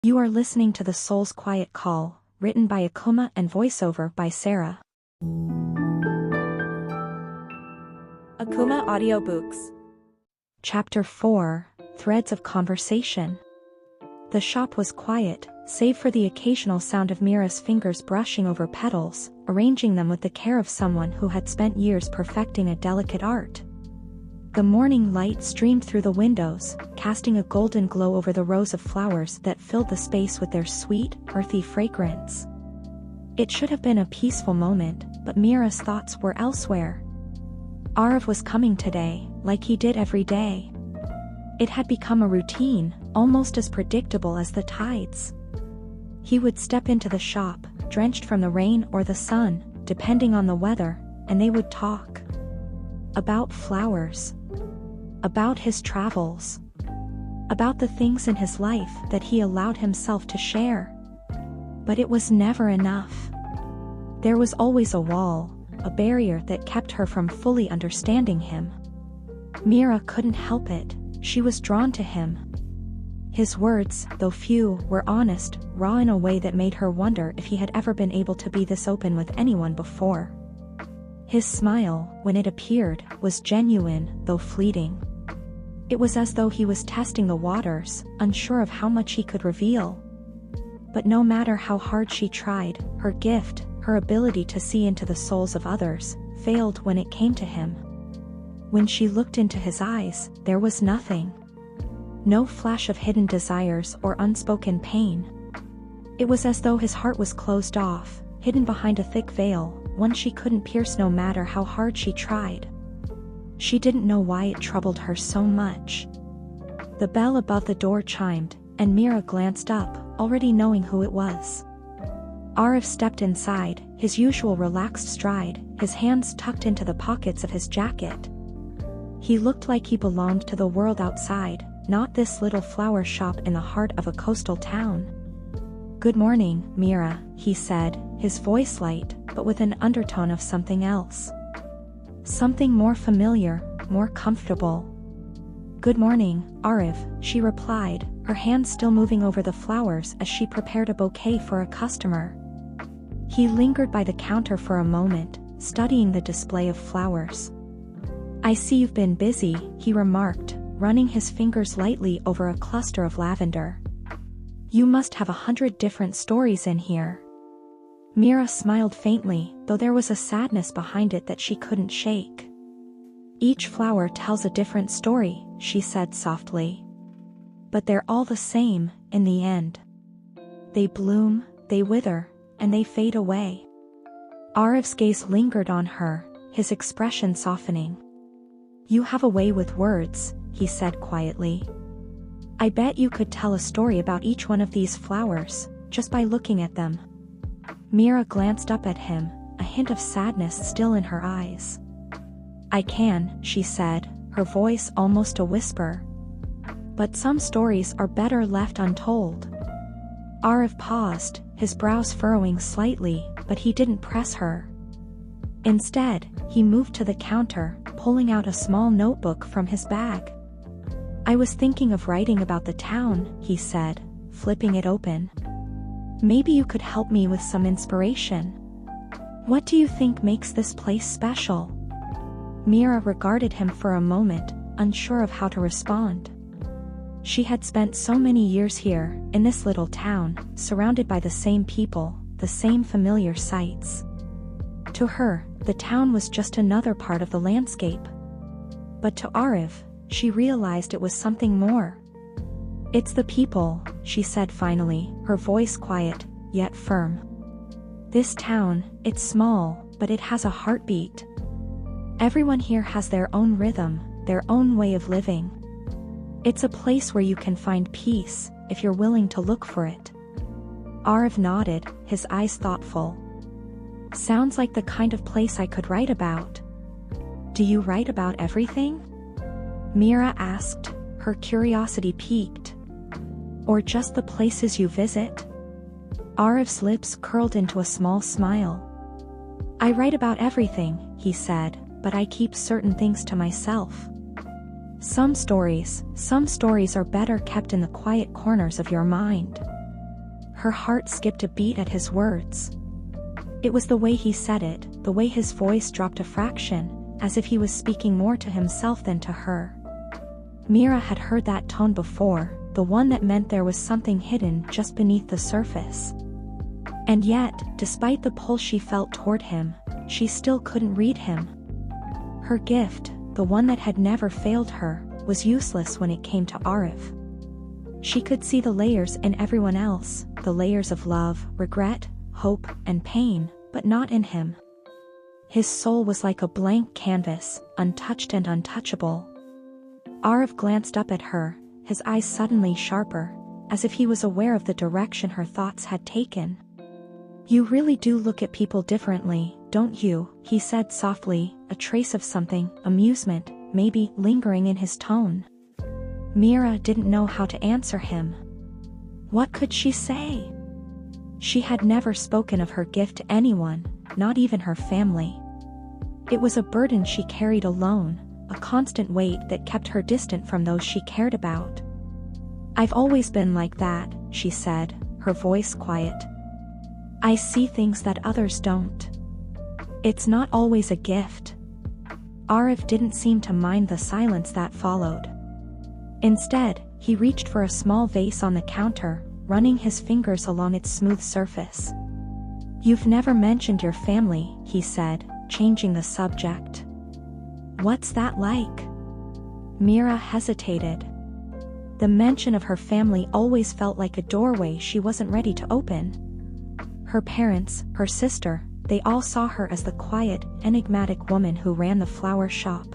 You are listening to The Soul's Quiet Call, written by Akumah and voiceover by Sara. Akumah Audiobooks. Chapter 4, Threads of Conversation. The shop was quiet, save for the occasional sound of Meera's fingers brushing over petals, arranging them with the care of someone who had spent years perfecting a delicate art. The morning light streamed through the windows, casting a golden glow over the rows of flowers that filled the space with their sweet, earthy fragrance. It should have been a peaceful moment, but Meera's thoughts were elsewhere. Aarav was coming today, like he did every day. It had become a routine, almost as predictable as the tides. He would step into the shop, drenched from the rain or the sun, depending on the weather, and they would talk. About flowers. About his travels. About the things in his life that he allowed himself to share. But it was never enough. There was always a wall, a barrier that kept her from fully understanding him. Meera couldn't help it, she was drawn to him. His words, though few, were honest, raw in a way that made her wonder if he had ever been able to be this open with anyone before. His smile, when it appeared, was genuine, though fleeting. It was as though he was testing the waters, unsure of how much he could reveal. But no matter how hard she tried, her gift, her ability to see into the souls of others, failed when it came to him. When she looked into his eyes, there was nothing. No flash of hidden desires or unspoken pain. It was as though his heart was closed off, hidden behind a thick veil, one she couldn't pierce no matter how hard she tried. She didn't know why it troubled her so much. The bell above the door chimed, and Meera glanced up, already knowing who it was. Aarav stepped inside, his usual relaxed stride, his hands tucked into the pockets of his jacket. He looked like he belonged to the world outside, not this little flower shop in the heart of a coastal town. "Good morning, Meera," he said, his voice light, but with an undertone of something else. Something more familiar, more comfortable. "Good morning, Aarav," she replied, her hand still moving over the flowers as she prepared a bouquet for a customer. He lingered by the counter for a moment, studying the display of flowers. "I see you've been busy," he remarked, running his fingers lightly over a cluster of lavender. "You must have 100 different stories in here." Meera smiled faintly, though there was a sadness behind it that she couldn't shake. "Each flower tells a different story," she said softly. "But they're all the same, in the end. They bloom, they wither, and they fade away." Aarav's gaze lingered on her, his expression softening. "You have a way with words," he said quietly. "I bet you could tell a story about each one of these flowers, just by looking at them." Meera glanced up at him, a hint of sadness still in her eyes. "I can," she said, her voice almost a whisper. "But some stories are better left untold." Aarav paused, his brows furrowing slightly, but he didn't press her. Instead, he moved to the counter, pulling out a small notebook from his bag. "I was thinking of writing about the town," he said, flipping it open. "Maybe you could help me with some inspiration. What do you think makes this place special?" Meera regarded him for a moment, unsure of how to respond. She had spent so many years here, in this little town, surrounded by the same people, the same familiar sights. To her, the town was just another part of the landscape. But to Aarav, she realized it was something more. "It's the people," she said finally, her voice quiet, yet firm. "This town, it's small, but it has a heartbeat. Everyone here has their own rhythm, their own way of living. It's a place where you can find peace, if you're willing to look for it." Aarav nodded, his eyes thoughtful. "Sounds like the kind of place I could write about." "Do you write about everything?" Meera asked, her curiosity piqued. "Or just the places you visit?" Aarav's lips curled into a small smile. "I write about everything," he said, "but I keep certain things to myself. Some stories are better kept in the quiet corners of your mind." Her heart skipped a beat at his words. It was the way he said it, the way his voice dropped a fraction, as if he was speaking more to himself than to her. Meera had heard that tone before, the one that meant there was something hidden just beneath the surface. And yet, despite the pull she felt toward him, she still couldn't read him. Her gift, the one that had never failed her, was useless when it came to Aarav. She could see the layers in everyone else, the layers of love, regret, hope, and pain, but not in him. His soul was like a blank canvas, untouched and untouchable. Aarav glanced up at her, his eyes suddenly sharper, as if he was aware of the direction her thoughts had taken. "You really do look at people differently, don't you?" he said softly, a trace of something, amusement, maybe, lingering in his tone. Meera didn't know how to answer him. What could she say? She had never spoken of her gift to anyone, not even her family. It was a burden she carried alone, a constant weight that kept her distant from those she cared about. "I've always been like that," she said, her voice quiet. "I see things that others don't. It's not always a gift." Aarav didn't seem to mind the silence that followed. Instead, he reached for a small vase on the counter, running his fingers along its smooth surface. "You've never mentioned your family," he said, changing the subject. "What's that like?" Meera hesitated. The mention of her family always felt like a doorway she wasn't ready to open. Her parents, her sister, they all saw her as the quiet, enigmatic woman who ran the flower shop.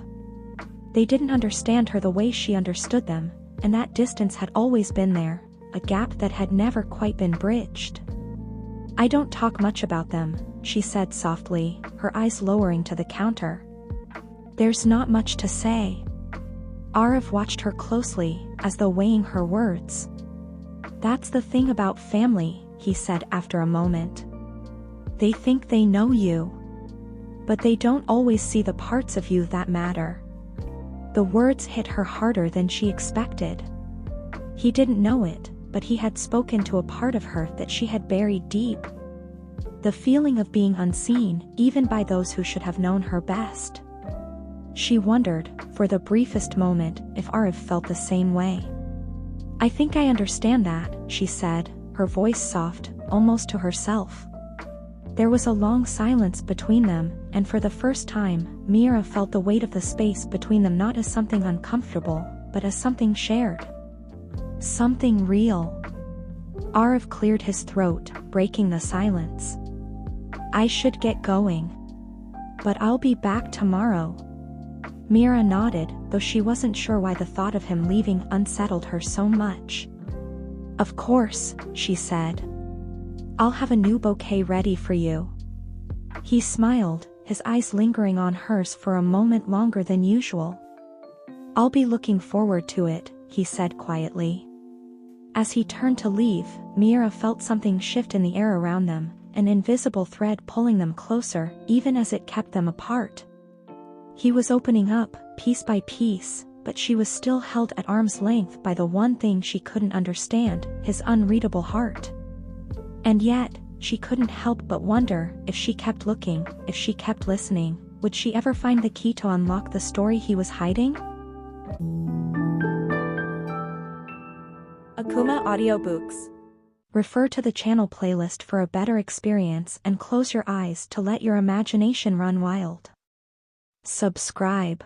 They didn't understand her the way she understood them, and that distance had always been there, a gap that had never quite been bridged. "I don't talk much about them," she said softly, her eyes lowering to the counter. "There's not much to say." Aarav watched her closely, as though weighing her words. "That's the thing about family," he said after a moment. "They think they know you. But they don't always see the parts of you that matter." The words hit her harder than she expected. He didn't know it, but he had spoken to a part of her that she had buried deep. The feeling of being unseen, even by those who should have known her best. She wondered, for the briefest moment, if Aarav felt the same way. "I think I understand that," she said, her voice soft, almost to herself. There was a long silence between them, and for the first time, Meera felt the weight of the space between them not as something uncomfortable, but as something shared. Something real. Aarav cleared his throat, breaking the silence. "I should get going. But I'll be back tomorrow." Meera nodded, though she wasn't sure why the thought of him leaving unsettled her so much. "Of course," she said. "I'll have a new bouquet ready for you." He smiled, his eyes lingering on hers for a moment longer than usual. "I'll be looking forward to it," he said quietly. As he turned to leave, Meera felt something shift in the air around them, an invisible thread pulling them closer, even as it kept them apart. He was opening up, piece by piece, but she was still held at arm's length by the one thing she couldn't understand, his unreadable heart. And yet, she couldn't help but wonder, if she kept looking, if she kept listening, would she ever find the key to unlock the story he was hiding? Akumah Audiobooks. Refer to the channel playlist for a better experience and close your eyes to let your imagination run wild. Subscribe.